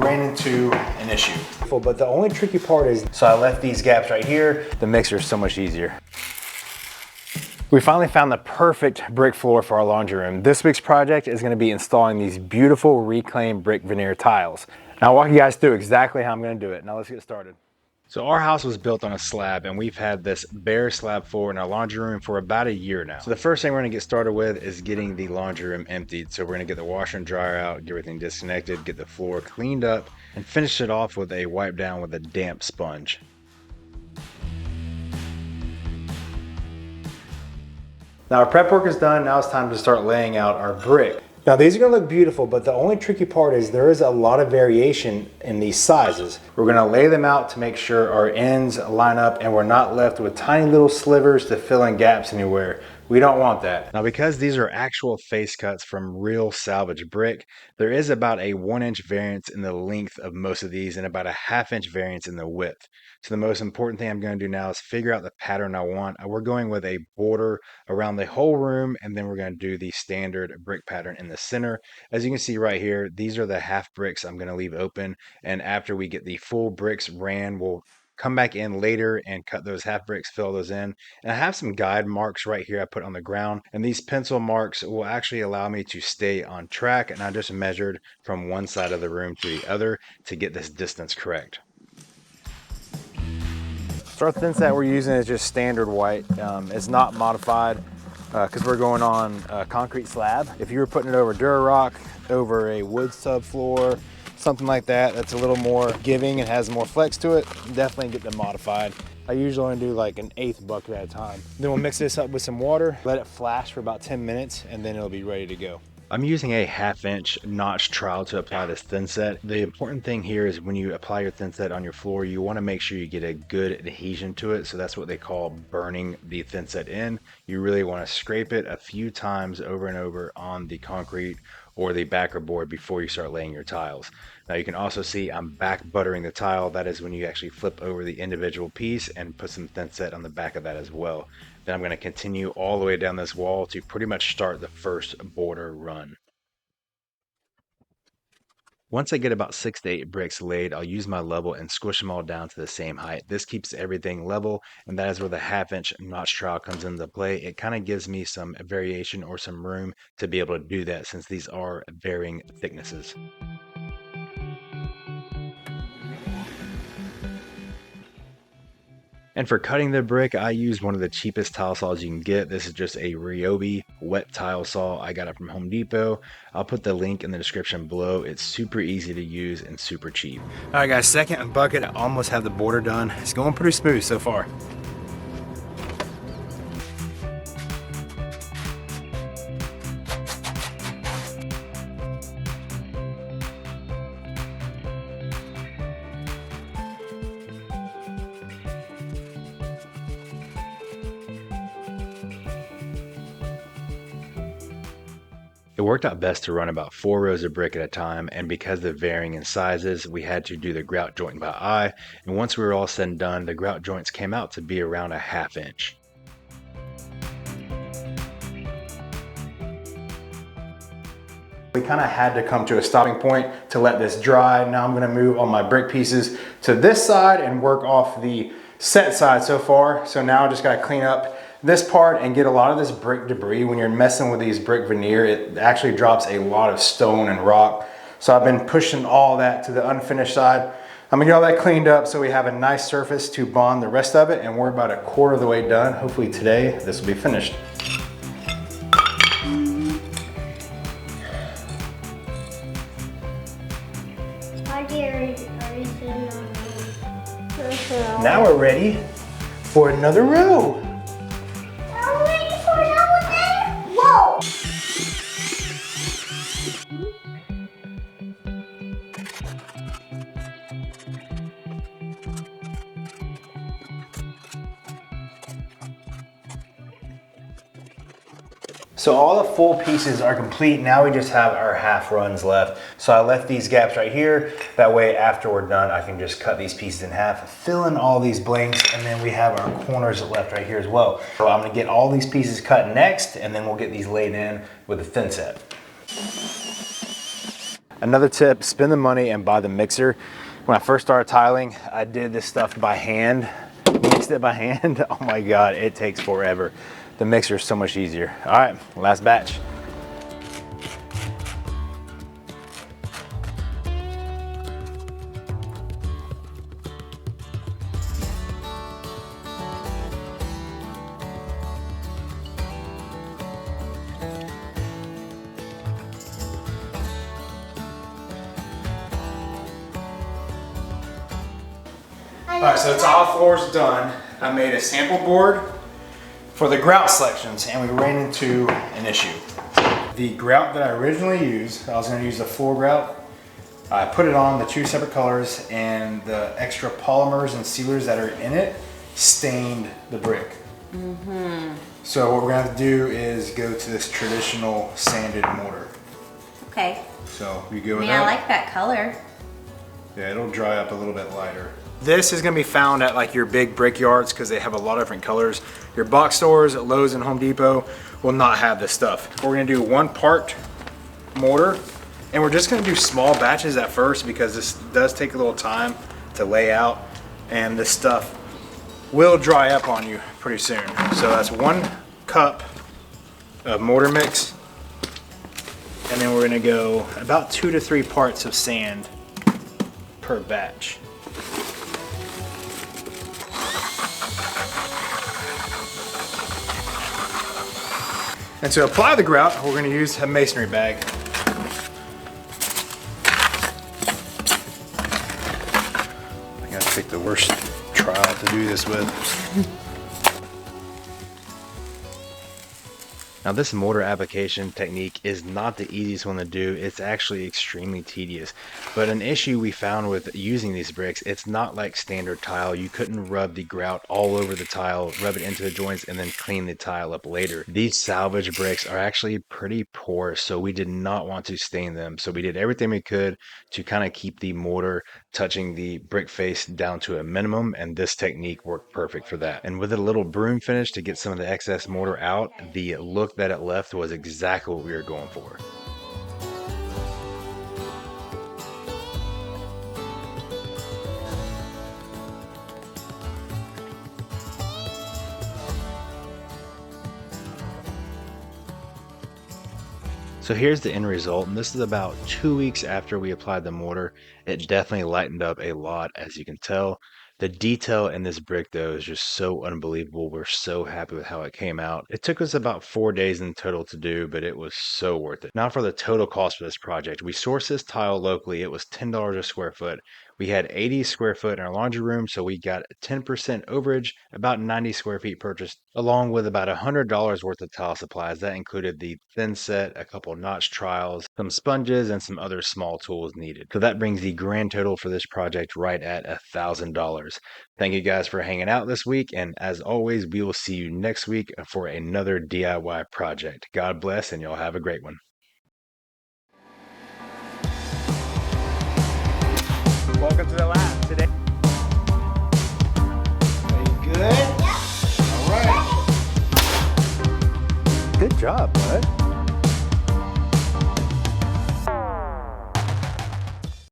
ran into an issue. But the only tricky part is, so I left these gaps right here. The mixer is so much easier. We finally found the perfect brick floor for our laundry room. This week's project is going to be installing these beautiful reclaimed brick veneer tiles. Now I'll walk you guys through exactly how I'm going to do it. Now let's get started. So our house was built on a slab, and we've had this bare slab floor in our laundry room for about a year now. So the first thing we're going to get started with is getting the laundry room emptied. So we're going to get the washer and dryer out, get everything disconnected, get the floor cleaned up, and finish it off with a wipe down with a damp sponge. Now our prep work is done. Now it's time to start laying out our brick. Now these are gonna look beautiful, but the only tricky part is there is a lot of variation in these sizes. We're gonna lay them out to make sure our ends line up and we're not left with tiny little slivers to fill in gaps anywhere. We don't want that. Now because these are actual face cuts from real salvage brick, there is about a 1-inch variance in the length of most of these and about a 1/2-inch variance in the width. So the most important thing I'm going to do now is figure out the pattern I want. We're going with a border around the whole room, and then we're going to do the standard brick pattern in the center. As you can see right here, these are the half bricks I'm going to leave open, and after we get the full bricks ran, we'll come back in later and cut those half bricks, fill those in. And I have some guide marks right here I put on the ground, and these pencil marks will actually allow me to stay on track, and I just measured from one side of the room to the other to get this distance correct. So our thin set we're using is just standard white. It's not modified because we're going on a concrete slab. If you were putting it over Durarock, over a wood subfloor, something like that, that's a little more giving and has more flex to it, definitely get them modified. I usually only do like an 1/8 bucket at a time. Then we'll mix this up with some water, let it flash for about 10 minutes, and then it'll be ready to go. I'm using a 1/2-inch notch trowel to apply this thin set. The important thing here is when you apply your thin set on your floor, you want to make sure you get a good adhesion to it. So that's what they call burning the thin set in. You really want to scrape it a few times over and over on the concrete or the backer board before you start laying your tiles. Now you can also see I'm back buttering the tile. That is when you actually flip over the individual piece and put some thin set on the back of that as well. Then I'm going to continue all the way down this wall to pretty much start the first border run. Once I get about 6 to 8 bricks laid, I'll use my level and squish them all down to the same height. This keeps everything level, and that is where the 1/2-inch notch trowel comes into play. It kind of gives me some variation or some room to be able to do that since these are varying thicknesses. And for cutting the brick, I use one of the cheapest tile saws you can get. This is just a Ryobi wet tile saw. I got it from Home Depot. I'll put the link in the description below. It's super easy to use and super cheap. All right guys, second bucket. I almost have the border done. It's going pretty smooth so far. It worked out best to run about 4 rows of brick at a time, and because of varying in sizes, we had to do the grout joint by eye, and once we were all said and done, the grout joints came out to be around a 1/2 inch. We kind of had to come to a stopping point to let this dry. Now I'm going to move all my brick pieces to this side and work off the set side so far. So now I just got to clean up this part and get a lot of this brick debris. When you're messing with these brick veneer, it actually drops a lot of stone and rock. So I've been pushing all that to the unfinished side. I'm gonna get all that cleaned up so we have a nice surface to bond the rest of it, and we're about 1/4 of the way done. Hopefully today this will be finished. Now we're ready for another row. Whoa! So all the full pieces are complete. Now we just have our half runs left. So I left these gaps right here. That way after we're done, I can just cut these pieces in half, fill in all these blanks, and then we have our corners left right here as well. So I'm gonna get all these pieces cut next, and then we'll get these laid in with a thin set. Another tip, spend the money and buy the mixer. When I first started tiling, I did this stuff by hand, mixed it by hand. Oh my God, it takes forever. The mixer is so much easier. All right, last batch. All right, so the tile floor is done. I made a sample board for the grout selections, and we ran into an issue. The grout that I originally used, I was going to use the full grout. I put it on the two separate colors, and the extra polymers and sealers that are in it stained the brick. So what we're going to have to do is go to this traditional sanded mortar. Okay. So you go with I that. like that color. Yeah, it'll dry up a little bit lighter. This is gonna be found at like your big brick yards because they have a lot of different colors. Your box stores at Lowe's and Home Depot will not have this stuff. We're gonna do 1 part mortar, and we're just gonna do small batches at first because this does take a little time to lay out, and this stuff will dry up on you pretty soon. So that's 1 cup of mortar mix, and then we're gonna go about 2 to 3 parts of sand per batch. And to apply the grout, we're going to use a masonry bag. I gotta pick the worst trowel to do this with. Now this mortar application technique is not the easiest one to do. It's actually extremely tedious. But an issue we found with using these bricks, it's not like standard tile. You couldn't rub the grout all over the tile, rub it into the joints, and then clean the tile up later. These salvage bricks are actually pretty porous, so we did not want to stain them. So we did everything we could to kind of keep the mortar touching the brick face down to a minimum, and this technique worked perfect for that. And with a little broom finish to get some of the excess mortar out, the look that it left was exactly what we were going for. So here's the end result, and this is about 2 weeks after we applied the mortar. It definitely lightened up a lot, as you can tell. The detail in this brick, though, is just so unbelievable. We're so happy with how it came out. It took us about 4 days in total to do, but it was so worth it. Now for the total cost for this project. We sourced this tile locally. It was $10 a square foot. We had 80 square foot in our laundry room, so we got 10% overage, about 90 square feet purchased, along with about $100 worth of tile supplies. That included the thin set, a couple notch trials, some sponges, and some other small tools needed. So that brings the grand total for this project right at $1,000. Thank you guys for hanging out this week, and as always, we will see you next week for another DIY project. God bless, and y'all have a great one. Welcome to the lab today. Are you good? Yep. All right. Good job.